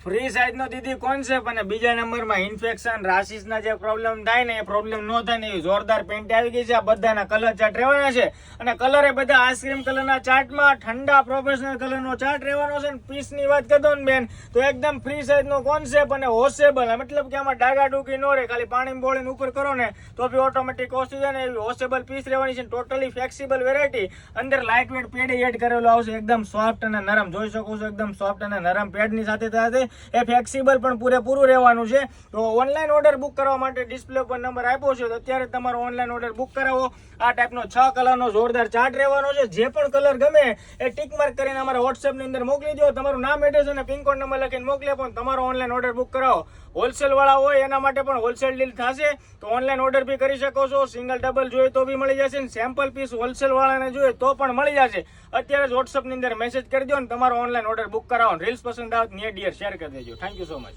Free size નો દીદી concept અને બીજા નંબરમાં ઇન્ફેક્શન રાશિસના જે પ્રોબ્લેમ થાય ને એ પ્રોબ્લેમ ન થાય ને એ જોરદાર પેન્ટ આવી ગઈ છે. આ બધાના કલર ચાર્ટ રહેવાના છે અને કલર એ બધા આઈસ્ક્રીમ કલરના ચાર્ટમાં ઠંડા પ્રોફેશનલ કલરનો ચાર્ટ રહેવાનો છે. પીસની વાત કરતો ને બેન તો એકદમ ફ્રી સાઈઝ નો કોન્સેપ્ટ અને વોશેબલ, મતલબ કે આમાં ડાગા ડૂકી ન રહે, ખાલી પાણી બોળીને ઉપર કરો ને તો બી ઓટોમેટિક ઓછી જાય ને એવી વોશેબલ પીસ રહેવાની છે. ટોટલી ફ્લેક્સિબલ વેરાયટી, અંદર લાઇટ વેટ પેડ એડ કરેલો આવશે, એકદમ સોફ્ટ અને નરમ જોઈ શકો છો, એકદમ સોફ્ટ અને નરમ પેડની સાથે સાથે એ ફ્લેક્સિબલ પણ પૂરેપૂરું રહેવાનું છે. તો ઓનલાઈન ઓર્ડર બુક કરવા માટે ડિસ્પ્લે પર નંબર આપ્યો છે, તો અત્યારે તમારો ઓનલાઈન ઓર્ડર બુક કરાવો. આ ટાઈપનો 6 કલરનો જોરદાર ચાર્ટ રહેવાનો છે. જે પણ કલર ગમે એ ટિક માર્ક કરીને અમારા વોટ્સએપની અંદર મોકલી દો. તમારું નામ, એડ્રેસ અને પિનકોડ નંબર લખીને મોકલી આપો. તમારો ઓનલાઈન ઓર્ડર બુક કરાવો. હોલસેલ વાળા હોય એના માટે પણ હોલસેલ ડીલ થશે, તો ઓનલાઈન ઓર્ડર બી કરી શકો છો. સિંગલ ડબલ જોઈએ તો બી મળી જશે, સેમ્પલ પીસ હોલસેલ વાળાને જોઈએ તો પણ મળી જશે. અત્યારે જ વોટ્સએપની અંદર મેસેજ કરી દો ને તમારો ઓનલાઈન ઓર્ડર બુક કરાવો. રીલ્સ પસંદ આવે તો નિયર ડિયર શેર કરી દેજો. Thank you so much.